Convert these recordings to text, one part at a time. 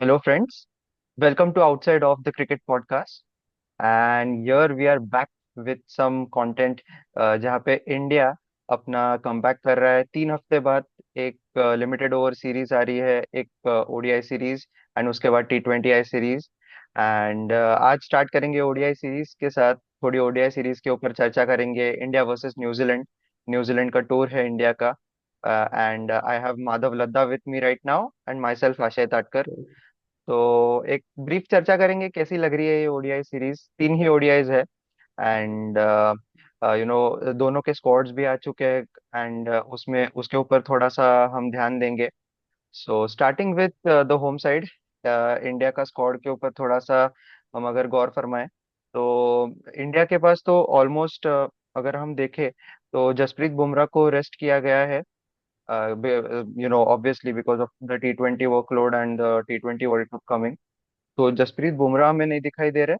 Hello, friends. Welcome to Outside of the Cricket podcast. And here we are back with some content जहाँ पे India अपना comeback कर रहा है 3 हफ्ते बाद। एक लिमिटेड ओवर सीरीज आ रही है, एक ओडीआई सीरीज एंड उसके बाद T20 आई सीरीज। एंड आज स्टार्ट करेंगे ओडीआई सीरीज के साथ। थोड़ी ओडीआई सीरीज के ऊपर चर्चा करेंगे। इंडिया वर्सेस न्यूजीलैंड, न्यूजीलैंड का टूर है इंडिया का। And I have Madhav Ladda with me right now and myself Ashay Tatkar. तो एक ब्रीफ चर्चा करेंगे कैसी लग रही है ये ओडीआई सीरीज। 3 ही ओडीआईज है एंड दोनों के स्क्वाड्स भी आ चुके हैं एंड उसमें उसके ऊपर थोड़ा सा हम ध्यान देंगे। So starting with the home side, India का स्क्वाड के ऊपर थोड़ा सा हम अगर गौर फरमाएं तो इंडिया के पास तो ऑलमोस्ट, अगर हम देखें तो जसप्रीत बुमराह को रेस्ट किया गया है। Obviously because of the T20 workload and the T20 World Cup coming, तो जसप्रीत बुमराह में नहीं दिखाई दे रहे।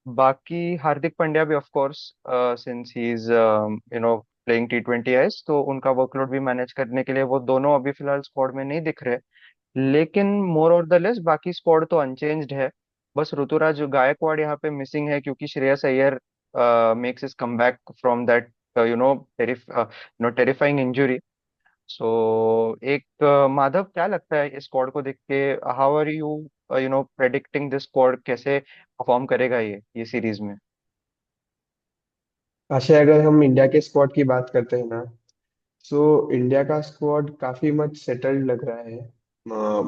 बाकी हार्दिक पांड्या भी of course, since he is playing T20 eyes, तो उनका वर्कलोड भी मैनेज करने के लिए वो दोनों अभी फिलहाल स्क्वाड में नहीं दिख रहे। लेकिन मोर और द लेस बाकी स्क्वाड तो अनचेंज्ड है। बस ऋतुराज गायकवाड़ यहाँ पे मिसिंग है क्योंकि Shreyas Iyer makes his comeback from that terrifying injury. So एक माधव, क्या लगता है इस स्क्वाड को देख के? How are you predicting this squad कैसे परफॉर्म करेगा ये सीरीज में? अच्छा, अगर हम इंडिया के स्क्वाड की बात करते हैं ना, तो इंडिया का स्क्वाड काफी मच सेटल्ड लग रहा है।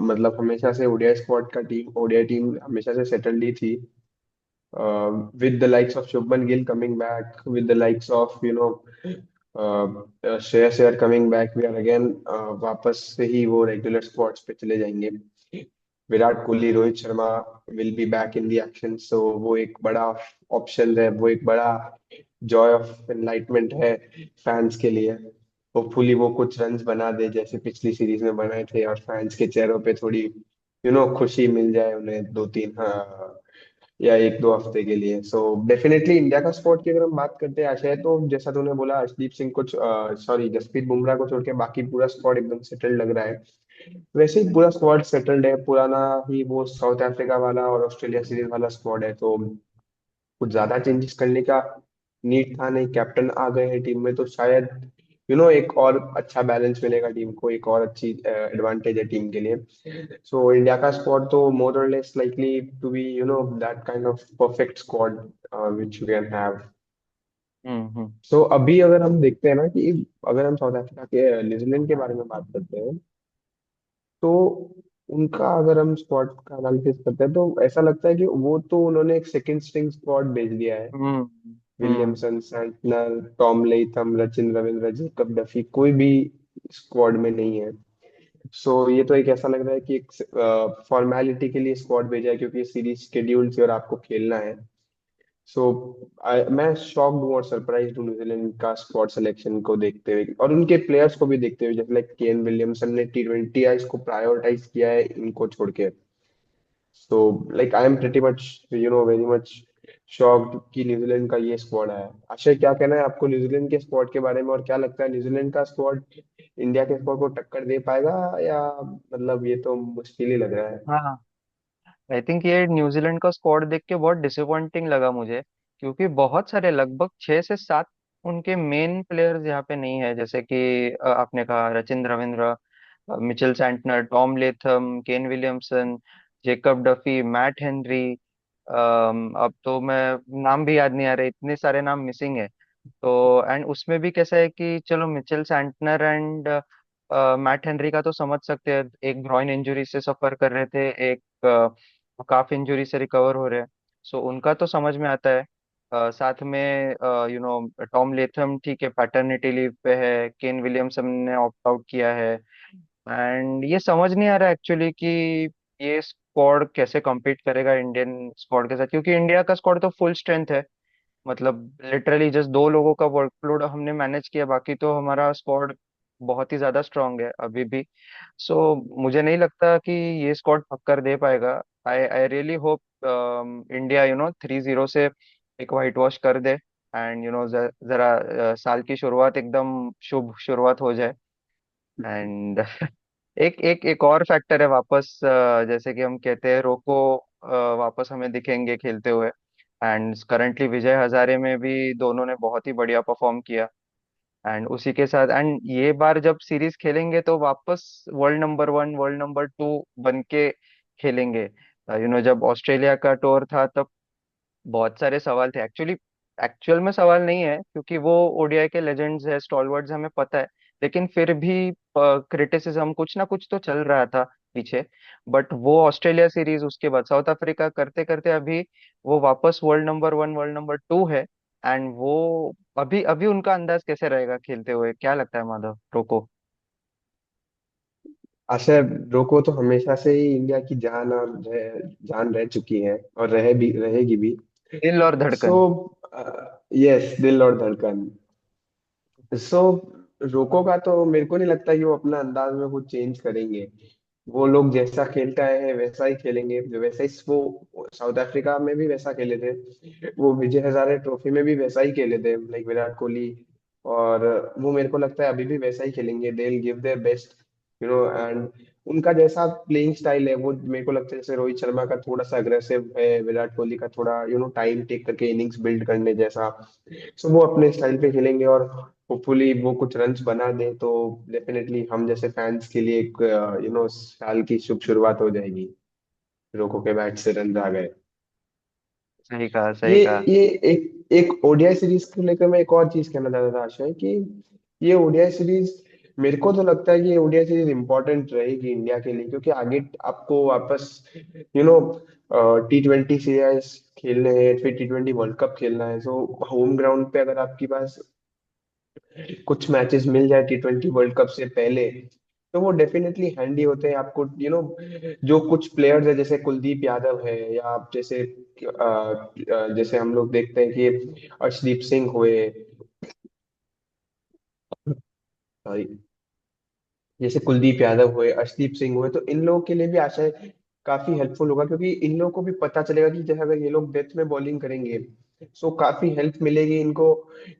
मतलब हमेशा से ओडीआई टीम हमेशा से सेटल्ड ही थी। with the likes of Shubman Gill coming back, with the likes of Shreyas Iyer coming back, we are again वापस से ही वो रेगुलर स्पॉट्स पे चले जाएंगे। Virat Kohli, Rohit Sharma will be back in the action, so वो एक बड़ा ऑप्शन है, वो एक बड़ा जॉय ऑफ एनलाइटमेंट है फैंस के लिए। होपफुली वो कुछ रन्स बना दे जैसे पिछली सीरीज में बनाए थे, और फैंस के चेहरों पे थोड़ी खुशी मिल जाए उन्हें दो तीन, हाँ, या एक दो हफ्ते के लिए। सो डेफिनेटली इंडिया का स्क्वाड की अगर हम बात करते हैं आशय, तो जैसा तूने बोला, अर्शदीप सिंह को, सॉरी, जसप्रीत बुमराह को छोड़ के बाकी पूरा स्क्वाड एकदम सेटल्ड लग रहा है। वैसे ही पूरा स्क्वाड सेटल्ड है, पुराना ही वो साउथ अफ्रीका वाला और ऑस्ट्रेलिया सीरीज वाला स्क्वाड है, तो कुछ ज्यादा चेंजेस करने का नीड था नहीं। कैप्टन आ गए हैं टीम में, तो शायद एक और अच्छा बैलेंस मिलेगा टीम को, एक और अच्छी एडवांटेज है टीम के लिए। सो इंडिया का स्क्वाड तो more or less likely to be that kind of perfect squad which you can have. Hmm. So अभी अगर हम देखते हैं ना कि अगर हम साउथ अफ्रीका के न्यूजीलैंड के बारे में बात करते हैं, तो उनका अगर हम स्क्वाड का एनालिसिस करते हैं, तो ऐसा लगता है कि वो तो उन्होंने एक सेकंड स्ट्रिंग स्क्वाड भेज दिया है। Hmm hmm Williamson, Santner, Tom Latham, Rachin Ravindra, Jacob Duffy कोई भी स्क्वाड में नहीं है। सो ये तो एक ऐसा लग रहा है कि एक फॉर्मेलिटी के लिए स्क्वाड भेजा है, क्योंकि सीरीज शेड्यूल्ड थी और आपको खेलना है। सो मैं शॉक्ड हूँ और सरप्राइज हूँ न्यूजीलैंड का स्क्वाड सिलेक्शन को देखते हुए, और उनके प्लेयर्स को भी देखते हुए, जैसे लाइक केन विलियमसन ने T20 या इसको प्रायोरिटाइज किया है इनको छोड़ के। So like I am pretty much very much shocked कि न्यूजीलैंड का ये स्क्वाड है। अक्षय, क्या कहना है आपको न्यूजीलैंड के स्क्वाड के बारे में, और क्या लगता है न्यूजीलैंड का स्क्वाड इंडिया के स्क्वाड को टक्कर दे पाएगा, या मतलब ये तो मुश्किल ही लग रहा है। हाँ, आई थिंक ये न्यूजीलैंड का स्क्वाड देख के बहुत डिसअपॉइंटिंग लगा मुझे, क्योंकि बहुत सारे, लगभग 6 से 7 उनके मेन प्लेयर्स यहाँ पे नहीं है। जैसे कि आपने कहा Rachin Ravindra, Mitchell Santner, Tom Latham, Kane Williamson, Jacob Duffy, Matt Henry. अब तो मैं नाम भी याद नहीं आ रहे, इतने सारे नाम मिसिंग है। तो एंड उसमें भी कैसा है कि चलो Mitchell Santner and Matt Henry का तो समझ सकते हैं, एक ग्रॉइन इंजरी से सफर कर रहे थे, एक काफ इंजरी से रिकवर हो रहे हैं। सो उनका तो समझ में आता है। साथ में टॉम लेथम ठीक है, पैटर्निटी लीव पे है। केन विलियमसन ने ऑप्ट आउट किया है। एंड ये समझ नहीं आ रहा एक्चुअली कि ये स्क्वाड कैसे compete करेगा इंडियन स्क्वाड के साथ, क्योंकि इंडिया का स्क्वाड तो फुल स्ट्रेंथ है। मतलब लिटरली जस्ट 2 लोगों का वर्कलोड हमने मैनेज किया, बाकी तो हमारा स्क्वाड बहुत ही ज्यादा स्ट्रांग है अभी भी। सो मुझे नहीं लगता कि ये स्क्वाड टक्कर दे पाएगा। आई आई रियली होप इंडिया 3-0 से एक व्हाइट वॉश कर दे एंड जरा साल की शुरुआत एकदम शुभ शुरुआत हो जाए। एंड एक और फैक्टर है वापस, जैसे कि हम कहते हैं रोको वापस हमें दिखेंगे खेलते हुए। एंड करंटली विजय हजारे में भी दोनों ने बहुत ही बढ़िया परफॉर्म किया। एंड उसी के साथ एंड ये बार जब सीरीज खेलेंगे तो वापस world number one world number two बन के खेलेंगे। जब ऑस्ट्रेलिया का टूर था तब बहुत सारे सवाल थे एक्चुअली। एक्चुअल में सवाल नहीं है क्योंकि वो ओडीआई के लेजेंड्स है, स्टॉलवर्ड्स, हमें पता है। लेकिन फिर भी क्रिटिसिज्म कुछ ना कुछ तो चल रहा था पीछे। बट वो ऑस्ट्रेलिया सीरीज, उसके बाद साउथ अफ्रीका करते करते अभी वो वापस world number one world number two है। एंड वो अभी अभी उनका अंदाज कैसे रहेगा खेलते हुए, क्या लगता है माधव रोको? आशा, रोको तो हमेशा से ही इंडिया की जान रह चुकी है और रहेगी भी। दिल और सो धड़कन। यस, दिल और धड़कन। सो रोको का तो मेरे को नहीं लगता कि वो अपना अंदाज में कुछ चेंज करेंगे। वो लोग जैसा खेलते आए हैं वैसा ही खेलेंगे, जो वैसा ही वो साउथ अफ्रीका में भी वैसा खेले थे, वो विजय हजारे ट्रॉफी में भी वैसा ही खेले थे लाइक विराट कोहली। और वो मेरे को लगता है अभी भी वैसा ही खेलेंगे, they will give their best, and उनका जैसा प्लेइंग स्टाइल है वो मेरे को लगता है, जैसे रोहित शर्मा का थोड़ा सा अग्रेसिव है, विराट कोहली का थोड़ा टाइम टेक करके इनिंग्स बिल्ड करने जैसा। सो वो अपने स्टाइल पे खेलेंगे और होपफुली वो कुछ रन्स बना दे तो डेफिनेटली हम जैसे फैंस के लिए एक साल की शुभ शुरुआत हो जाएगी। रोको के बैट से रन आ गए। सही कहा, ये सही कहा। ये एक एक ओडीआई सीरीज को लेकर मैं एक और चीज कहना चाहता था आशय, कि ये ओडीआई सीरीज, मेरे को तो लगता है कि ये ओडीआई सीरीज इंपॉर्टेंट रहेगी इंडिया के लिए, क्योंकि आगे आपको वापस यू नो T20 सीरीज खेलने हैं, फिर T20 वर्ल्ड कप खेलना है। सो होम ग्राउंड पे अगर आपके पास कुछ मैचेस मिल जाए T20 वर्ल्ड कप से पहले, तो वो डेफिनेटली हैंडी होते हैं आपको। जो कुछ प्लेयर्स है जैसे कुलदीप यादव है, या आप जैसे हम लोग देखते हैं कि अर्शदीप सिंह हुए, सॉरी, जैसे कुलदीप यादव हुए, अर्शदीप सिंह हुए, तो इन लोगों के लिए भी आशा है काफी हेल्पफुल होगा, क्योंकि इन लोगों को भी पता चलेगा कि जैसे अगर ये लोग डेथ में बॉलिंग करेंगे, सो काफी हेल्प मिलेगी इनको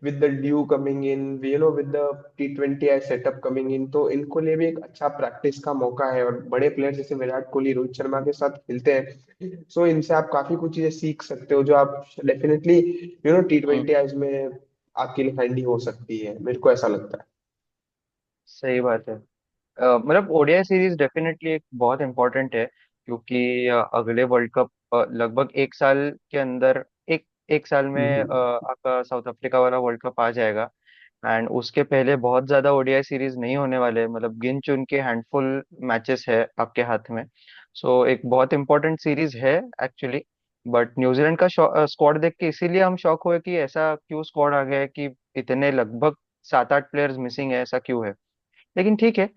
with the due coming in, with the T20 setup coming in. तो इनको लिए भी एक अच्छा प्रैक्टिस का मौका है, और बड़े प्लेयर जैसे विराट कोहली, रोहित शर्मा के साथ खेलते हैं, सो इनसे आप काफी कुछ चीजें सीख सकते हो, जो आप डेफिनेटली हम्म। T20 में आपके लिए हैंडी हो सकती है, मेरे को ऐसा लगता है। सही बात है। मतलब ओडीआई सीरीज डेफिनेटली एक बहुत इम्पोर्टेंट है क्योंकि अगले वर्ल्ड कप लगभग एक साल के अंदर, एक एक साल में हम्म। आपका साउथ अफ्रीका वाला वर्ल्ड कप आ जाएगा। एंड उसके पहले बहुत ज्यादा ओडीआई सीरीज नहीं होने वाले, मतलब गिन चुन के हैंडफुल मैचेस है आपके हाथ में। सो एक बहुत इंपॉर्टेंट सीरीज है एक्चुअली। बट न्यूजीलैंड का स्क्वाड देख के इसीलिए हम शॉक हुए कि ऐसा क्यों स्क्वाड आ गया है कि इतने लगभग 7-8 प्लेयर्स मिसिंग है, ऐसा क्यों है। लेकिन ठीक है।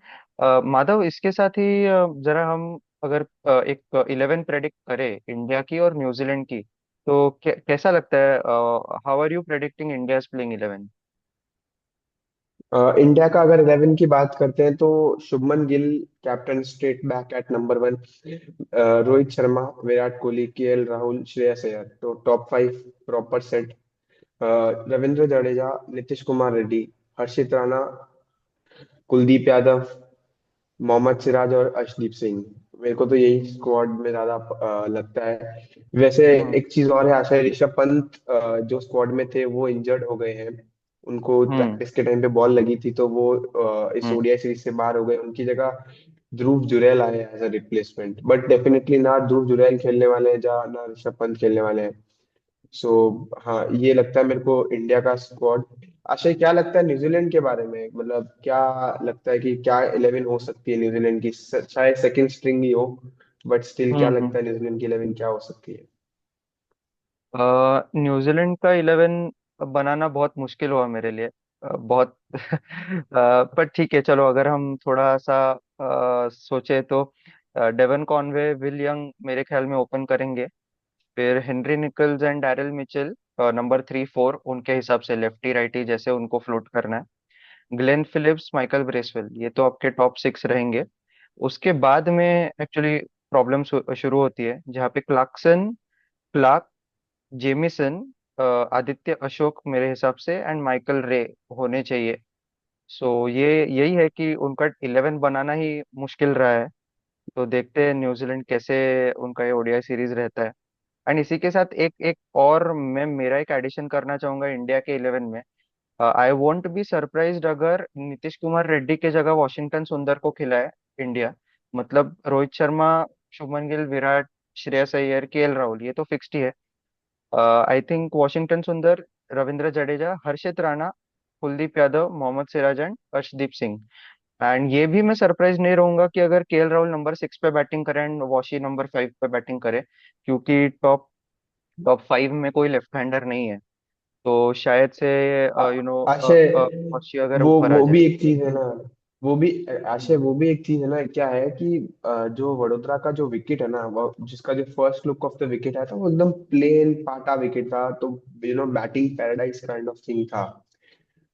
माधव, इसके साथ ही जरा हम अगर एक 11 प्रेडिक्ट करें इंडिया की और न्यूजीलैंड की, तो कैसा लगता है? How are you predicting India playing 11? India का अगर 11 की बात करते हैं तो Shubman Gill captain, straight back at number 1, Rohit Sharma, Virat Kohli, KL Rahul, Shreyas Iyer, तो top 5 proper set. Ravindra Jadeja, Nitish Kumar Reddy, Harshit Rana, Kuldeep Yadav, Mohammed Siraj और अर्शदीप सिंह। मेरे को तो यही स्क्वाड में ज्यादा लगता है। वैसे हम्म। एक चीज और है आशा, ऋषभ पंत जो स्क्वाड में थे वो इंजर्ड हो गए हैं। उनको हम्म। प्रैक्टिस के टाइम पे बॉल लगी थी, तो वो इस हम्म। ओडीआई सीरीज से बाहर हो गए। उनकी जगह ध्रुव जुरैल आए as a replacement, but definitely ना ध्रुव जुरैल खेलने वाले हैं, जहाँ ना ऋषभ पंत खेलने वाले हैं। सो हाँ, ये लगता है मेरे को इंडिया का स्क्वाड। आशय, क्या लगता है न्यूजीलैंड के बारे में? मतलब क्या लगता है कि क्या 11 हो सकती है न्यूजीलैंड की? शायद सेकंड स्ट्रिंग ही हो, बट स्टिल क्या हम्म। लगता है न्यूजीलैंड की 11 क्या हो सकती है? न्यूजीलैंड का 11 बनाना बहुत मुश्किल हुआ मेरे लिए, बहुत पर ठीक है, चलो अगर हम थोड़ा सा सोचे तो डेवन कॉनवे, विल यंग मेरे ख्याल में ओपन करेंगे। फिर Henry Nicholls and Daryl Mitchell number 3-4 उनके हिसाब से, लेफ्टी राइटी जैसे उनको फ्लोट करना है। ग्लेन फिलिप्स, माइकल ब्रेसवेल, ये तो आपके टॉप 6 रहेंगे। उसके बाद में एक्चुअली प्रॉब्लम शुरू होती है जहाँ पे क्लार्क, जेमिसन, आदित्य अशोक मेरे हिसाब से एंड माइकल रे होने चाहिए। सो ये यही है कि उनका 11 बनाना ही मुश्किल रहा है। तो देखते हैं न्यूजीलैंड कैसे उनका ये ओडीआई सीरीज रहता है। एंड इसी के साथ एक एक और मैं मेरा एक एडिशन करना चाहूंगा इंडिया के 11 में। आई वोंट बी सरप्राइज्ड अगर नीतीश कुमार रेड्डी के जगह वॉशिंगटन सुंदर को खिलाए इंडिया। मतलब रोहित शर्मा, शुभमन गिल, विराट, श्रेयस अय्यर, केएल राहुल, ये तो फिक्स्ड ही है। आई थिंक वॉशिंगटन सुंदर, रविंद्र जडेजा, हर्षित राणा, कुलदीप यादव, मोहम्मद सिराज एंड अर्शदीप सिंह। एंड ये भी मैं सरप्राइज नहीं रहूंगा कि अगर केएल राहुल नंबर 6 पे बैटिंग करे एंड वॉशी नंबर 5 पे बैटिंग करे, क्योंकि टॉप टॉप 5 में कोई लेफ्ट हैंडर नहीं है। तो शायद से आशय, वॉशी अगर ऊपर आ वो जाए। भी एक चीज है ना, वो भी आशय, हम्म। वो भी एक चीज है ना, क्या है कि जो वडोदरा का जो विकेट है ना, वो जिसका जो first look of the wicket आया था, वो एकदम प्लेन पाटा विकेट था, तो batting paradise kind of thing था।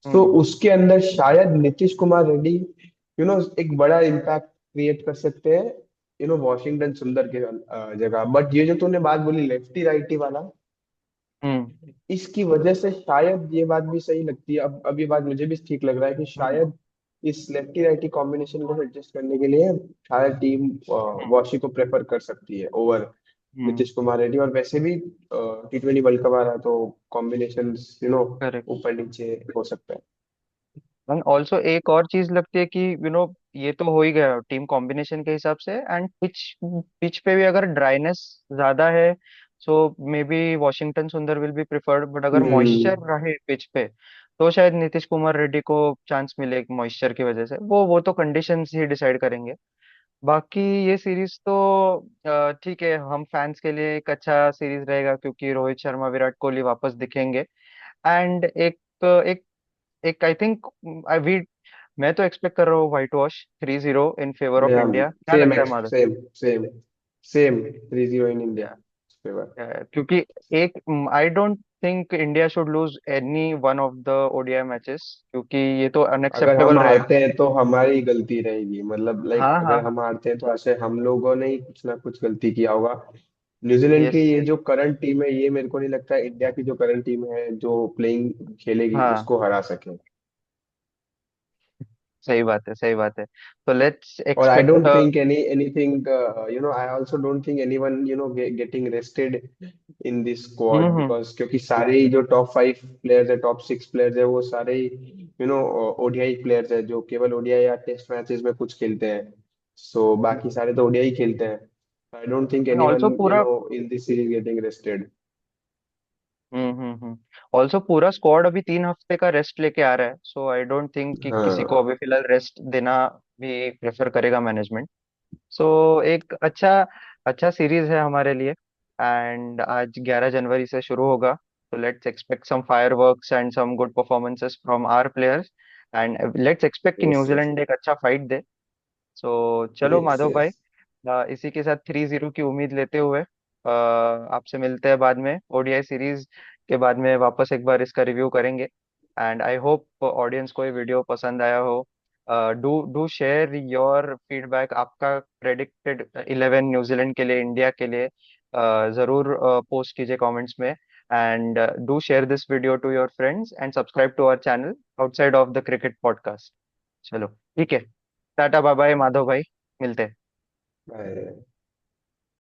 तो हम्म। उसके अंदर शायद नीतीश कुमार रेड्डी एक बड़ा इम्पैक्ट क्रिएट कर सकते हैं, वॉशिंगटन सुंदर के जगह। बट ये जो तूने बात बोली लेफ्टी राइटी वाला, हम्म। इसकी वजह से शायद ये बात भी सही लगती है। अब ये बात मुझे भी ठीक लग रहा है कि हम्म। शायद इस लेफ्टी राइटी कॉम्बिनेशन को एडजस्ट करने के लिए शायद टीम हम्म। वॉशी को प्रेफर कर सकती है ओवर हम्म। नीतीश कुमार रेड्डी। और वैसे भी T20 वर्ल्ड कप आ रहा है, तो कॉम्बिनेशन करेक्ट। ऊपर नीचे हो सकता है। एंड ऑल्सो एक और चीज लगती है कि ये तो हो ही गया टीम कॉम्बिनेशन के हिसाब से। एंड पिच पिच पे भी अगर ड्राइनेस ज्यादा है, सो मे बी वॉशिंगटन सुंदर विल बी प्रिफर्ड। बट अगर मॉइस्चर हम्म। रहे पिच पे, तो शायद नीतीश कुमार रेड्डी को चांस मिले मॉइस्चर की वजह से। वो तो कंडीशंस ही डिसाइड करेंगे। बाकी ये सीरीज तो ठीक है, हम फैंस के लिए एक अच्छा सीरीज रहेगा क्योंकि रोहित शर्मा, विराट कोहली वापस दिखेंगे। एंड एक एक आई थिंक वी मैं तो एक्सपेक्ट कर रहा हूँ white wash 3-0 in favour of या इंडिया। क्या सेम लगता है Madhav? Same same same 3-0 in India क्या- फेवर। क्योंकि एक आई don't think India should lose any one of the ODI matches, क्योंकि ये तो अगर हम अनएक्सेप्टेबल रहेगा। हारते हैं तो हमारी गलती रहेगी, मतलब लाइक हाँ हाँ अगर हाँ। हम हारते हैं तो ऐसे हम लोगों ने ही कुछ ना कुछ गलती किया होगा। न्यूजीलैंड की यस ये यस। जो करंट टीम है, ये मेरे को नहीं लगता इंडिया की जो करंट टीम है जो प्लेइंग खेलेगी हाँ, उसको हरा सके। सही बात है, सही बात है। तो लेट्स और I expect. Don't think anything, I also don't think anyone getting rested in this squad, hmm. Because क्योंकि सारे ही जो टॉप 5 प्लेयर्स है, टॉप 6 प्लेयर्स है, वो सारे ही ओडीआई प्लेयर्स है जो केवल ओडीआई या टेस्ट मैचेस में कुछ खेलते हैं। सो बाकी सारे तो ओडीआई खेलते हैं। I don't think also anyone पूरा in this series getting rested. Also पूरा स्क्वाड अभी 3 हफ्ते का रेस्ट लेके आ रहा है। सो आई डोंट थिंक कि किसी को हाँ। अभी फिलहाल रेस्ट देना भी प्रेफर करेगा मैनेजमेंट। सो एक अच्छा अच्छा सीरीज है हमारे लिए। एंड आज 11 जनवरी से शुरू होगा। तो let's expect some fireworks and some good performances from our players. And let's expect कि यस यस न्यूजीलैंड एक अच्छा फाइट दे। सो चलो यस माधव यस। भाई, इसी के साथ 3-0 की उम्मीद लेते हुए आपसे मिलते हैं बाद में ओडीआई सीरीज के बाद में, वापस एक बार इसका रिव्यू करेंगे। एंड आई होप ऑडियंस को ये वीडियो पसंद आया हो। Do do share your feedback, आपका प्रेडिक्टेड 11 न्यूजीलैंड के लिए, इंडिया के लिए जरूर पोस्ट कीजिए कमेंट्स में। And do share this video to your friends and subscribe to our channel outside of the cricket podcast. चलो ठीक है, टाटा बाय बाय माधव भाई, मिलते हैं। बाय।